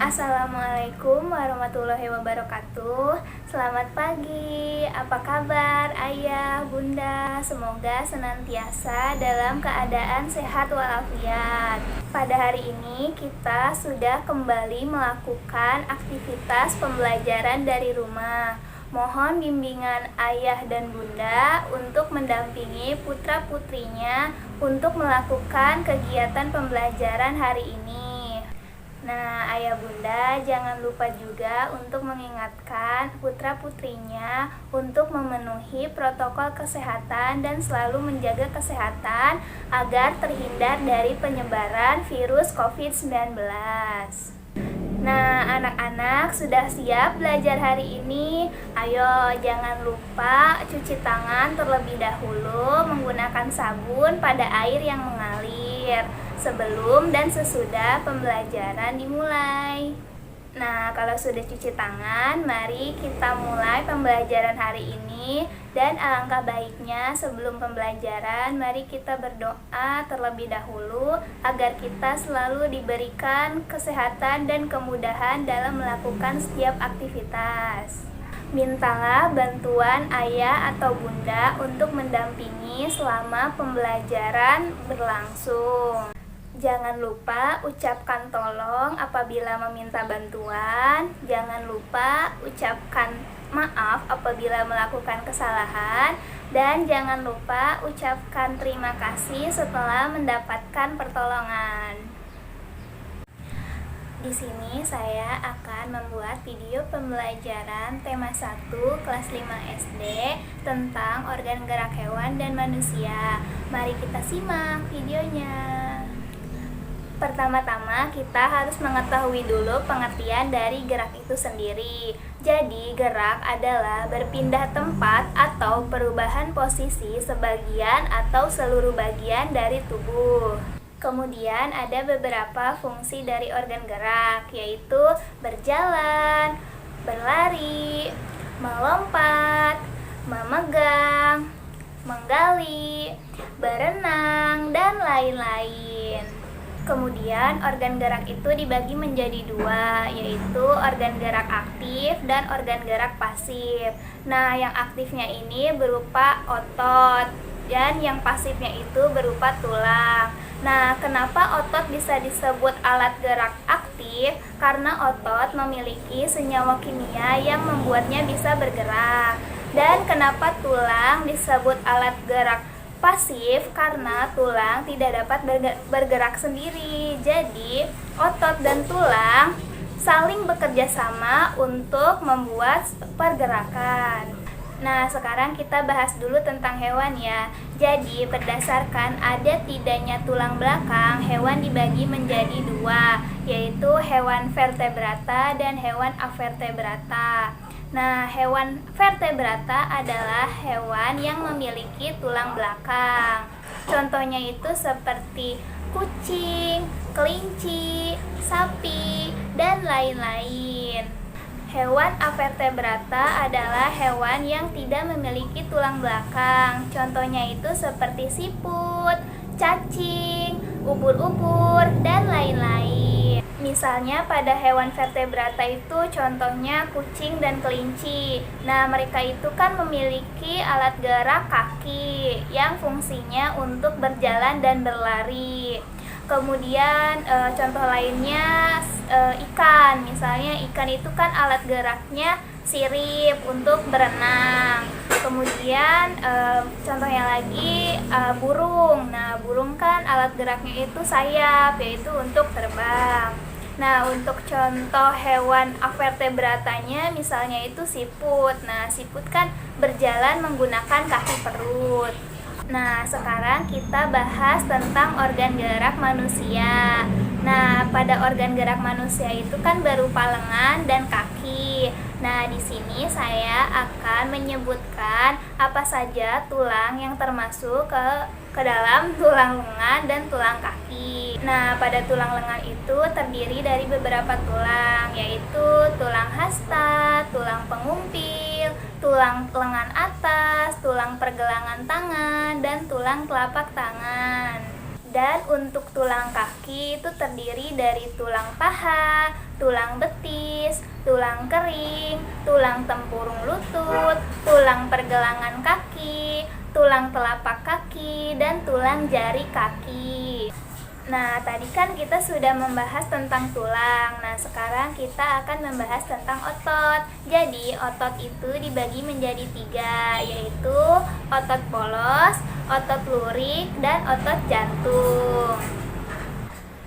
Assalamualaikum warahmatullahi wabarakatuh. Selamat pagi, apa kabar ayah, bunda? Semoga senantiasa dalam keadaan sehat walafiat. Pada hari ini kita sudah kembali melakukan aktivitas pembelajaran dari rumah. Mohon bimbingan ayah dan bunda untuk mendampingi putra-putrinya untuk melakukan kegiatan pembelajaran hari ini. Nah, ayah bunda jangan lupa juga untuk mengingatkan putra-putrinya untuk memenuhi protokol kesehatan dan selalu menjaga kesehatan agar terhindar dari penyebaran virus COVID-19. Nah, anak-anak sudah siap belajar hari ini? Ayo, jangan lupa cuci tangan terlebih dahulu menggunakan sabun pada air yang mengalir sebelum dan sesudah pembelajaran dimulai. Nah, kalau sudah cuci tangan, mari kita mulai pembelajaran hari ini. Dan alangkah baiknya sebelum pembelajaran, mari kita berdoa terlebih dahulu agar kita selalu diberikan kesehatan dan kemudahan dalam melakukan setiap aktivitas. Mintalah bantuan ayah atau bunda untuk mendampingi selama pembelajaran berlangsung. Jangan lupa ucapkan tolong apabila meminta bantuan. Jangan lupa ucapkan maaf apabila melakukan kesalahan. Dan jangan lupa ucapkan terima kasih setelah mendapatkan pertolongan. Di sini saya akan membuat video pembelajaran tema 1 kelas 5 SD tentang organ gerak hewan dan manusia. Mari kita simak videonya. Pertama-tama kita harus mengetahui dulu pengertian dari gerak itu sendiri. Jadi gerak adalah berpindah tempat atau perubahan posisi sebagian atau seluruh bagian dari tubuh. Kemudian ada beberapa fungsi dari organ gerak, yaitu berjalan, berlari, melompat, memegang, menggali, berenang, dan lain-lain. Kemudian organ gerak itu dibagi menjadi dua, yaitu organ gerak aktif dan organ gerak pasif. Nah, yang aktifnya ini berupa otot dan yang pasifnya itu berupa tulang. Nah, kenapa otot bisa disebut alat gerak aktif? Karena otot memiliki senyawa kimia yang membuatnya bisa bergerak. Dan kenapa tulang disebut alat gerak pasif? Karena tulang tidak dapat bergerak sendiri. Jadi, otot dan tulang saling bekerja sama untuk membuat pergerakan. Nah, sekarang kita bahas dulu tentang hewan ya. Jadi, berdasarkan ada tidaknya tulang belakang, hewan dibagi menjadi dua, yaitu hewan vertebrata dan hewan avertebrata. Nah, hewan vertebrata adalah hewan yang memiliki tulang belakang. Contohnya itu seperti kucing, kelinci, sapi, dan lain-lain. Hewan avertebrata adalah hewan yang tidak memiliki tulang belakang. Contohnya itu seperti siput, cacing, ubur-ubur, dan lain-lain. Misalnya pada hewan vertebrata itu contohnya kucing dan kelinci. Nah, mereka itu kan memiliki alat gerak kaki yang fungsinya untuk berjalan dan berlari. Kemudian contoh lainnya ikan. Misalnya ikan itu kan alat geraknya sirip untuk berenang. Kemudian contohnya lagi burung. Nah, burung kan alat geraknya itu sayap, yaitu untuk terbang. Nah, untuk contoh hewan avertebratanya misalnya itu siput. Nah, siput kan berjalan menggunakan kaki perut. Nah, sekarang kita bahas tentang organ gerak manusia. Nah, pada organ gerak manusia itu kan berupa lengan dan kaki. Nah, di sini saya akan menyebutkan apa saja tulang yang termasuk ke dalam tulang lengan dan tulang kaki. Nah, pada tulang lengan itu terdiri dari beberapa tulang, yaitu tulang hasta, tulang pengumpil, tulang lengan atas, tulang pergelangan tangan, dan tulang telapak tangan. Dan untuk tulang kaki itu terdiri dari tulang paha, tulang betis, tulang kering, tulang tempurung lutut, tulang pergelangan kaki, tulang telapak kaki, dan tulang jari kaki. Nah, tadi kan kita sudah membahas tentang tulang. Nah, sekarang kita akan membahas tentang otot. Jadi, otot itu dibagi menjadi 3, yaitu otot polos, otot lurik, dan otot jantung.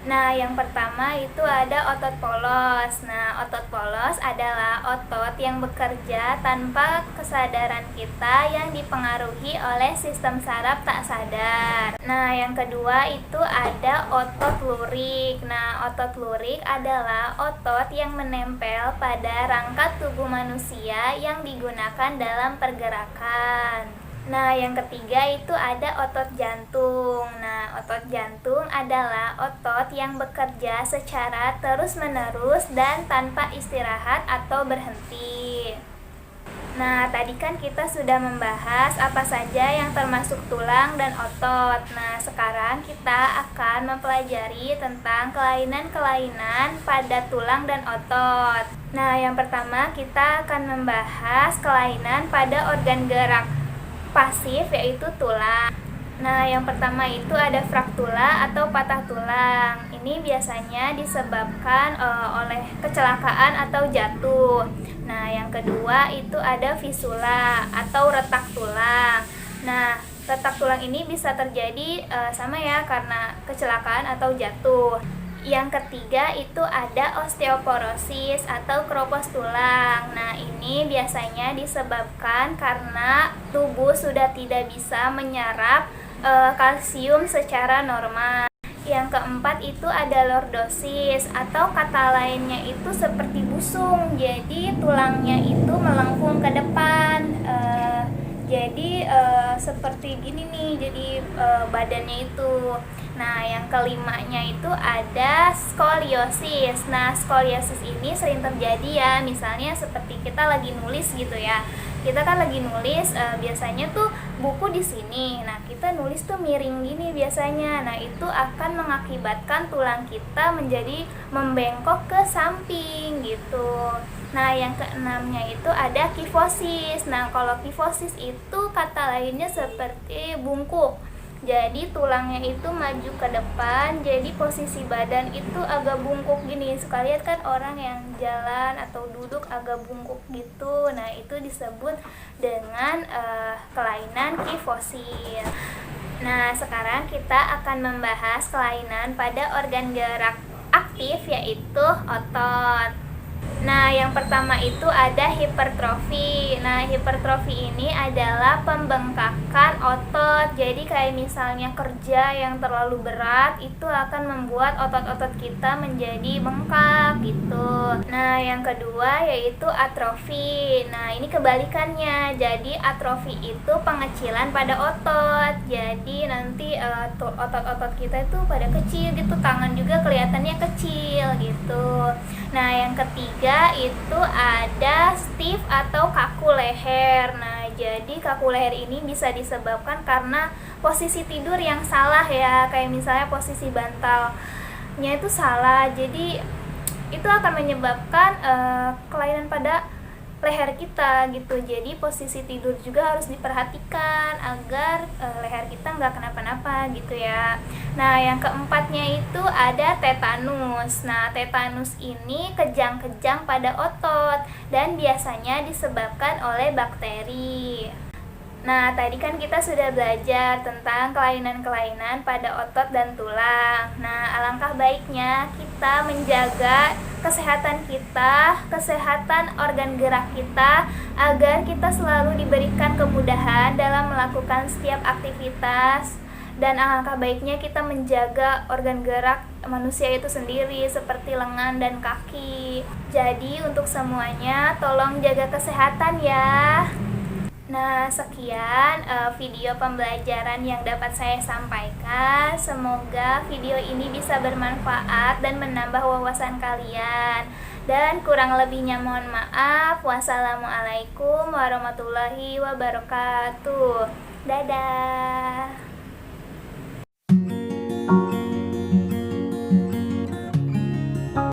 Nah, yang pertama itu ada otot polos. Nah, otot polos adalah otot yang bekerja tanpa kesadaran kita yang dipengaruhi oleh sistem saraf tak sadar. Nah, yang kedua itu ada otot lurik. Nah, otot lurik adalah otot yang menempel pada rangka tubuh manusia yang digunakan dalam pergerakan. Nah, yang ketiga itu ada otot jantung. Nah, otot jantung adalah otot yang bekerja secara terus-menerus dan tanpa istirahat atau berhenti. Nah, tadi kan kita sudah membahas apa saja yang termasuk tulang dan otot. Nah, sekarang kita akan mempelajari tentang kelainan-kelainan pada tulang dan otot. Nah, yang pertama kita akan membahas kelainan pada organ gerak pasif, yaitu tulang. Nah, yang pertama itu ada fraktula atau patah tulang. Ini biasanya disebabkan oleh kecelakaan atau jatuh. Nah, yang kedua itu ada fisula atau retak tulang. Nah, retak tulang ini bisa terjadi sama ya karena kecelakaan atau jatuh. Yang ketiga itu ada osteoporosis atau keropos tulang. Nah, ini biasanya disebabkan karena tubuh sudah tidak bisa menyerap kalsium secara normal. Yang keempat itu ada lordosis atau kata lainnya itu seperti busung. Jadi tulangnya itu melengkung ke depan. Jadi seperti gini nih, jadi badannya itu. Nah, yang kelimanya itu ada skoliosis. Nah, skoliosis ini sering terjadi ya, misalnya seperti kita lagi nulis gitu ya. Kita kan lagi nulis, biasanya tuh buku di sini. Nah, kita nulis tuh miring gini biasanya. Nah, itu akan mengakibatkan tulang kita menjadi membengkok ke samping gitu. Nah, yang keenamnya itu ada kifosis. Nah, kalau kifosis itu kata lainnya seperti bungkuk. Jadi tulangnya itu maju ke depan, jadi posisi badan itu agak bungkuk gini. Suka lihat kan orang yang jalan atau duduk agak bungkuk gitu. Nah, itu disebut dengan kelainan kifosis. Nah, sekarang kita akan membahas kelainan pada organ gerak aktif, yaitu otot. Nah, yang pertama itu ada hipertrofi. Nah, hipertrofi ini adalah pembengkakan otot. Jadi kayak misalnya kerja yang terlalu berat itu akan membuat otot-otot kita menjadi bengkak gitu. Nah, yang kedua yaitu atrofi. Nah, ini kebalikannya. Jadi atrofi itu pengecilan pada otot. Jadi nanti otot-otot kita itu pada kecil gitu, tangan juga kelihatannya kecil gitu. Nah, yang ketiga itu ada stiff atau kaku leher. Nah, jadi kaku leher ini bisa disebabkan karena posisi tidur yang salah ya. Kayak misalnya posisi bantalnya itu salah. Jadi itu akan menyebabkan kelainan pada leher kita gitu. Jadi posisi tidur juga harus diperhatikan agar leher kita nggak kenapa-napa gitu ya. Nah, yang keempatnya itu ada tetanus. Nah, tetanus ini kejang-kejang pada otot dan biasanya disebabkan oleh bakteri. Nah, tadi kan kita sudah belajar tentang kelainan-kelainan pada otot dan tulang. Nah, alangkah baiknya kita menjaga kesehatan kita, kesehatan organ gerak kita, agar kita selalu diberikan kemudahan dalam melakukan setiap aktivitas. Dan alangkah baiknya kita menjaga organ gerak manusia itu sendiri seperti lengan dan kaki. Jadi untuk semuanya tolong jaga kesehatan ya. Nah, sekian video pembelajaran yang dapat saya sampaikan. Semoga video ini bisa bermanfaat dan menambah wawasan kalian. Dan kurang lebihnya mohon maaf. Wassalamualaikum warahmatullahi wabarakatuh. Dadah.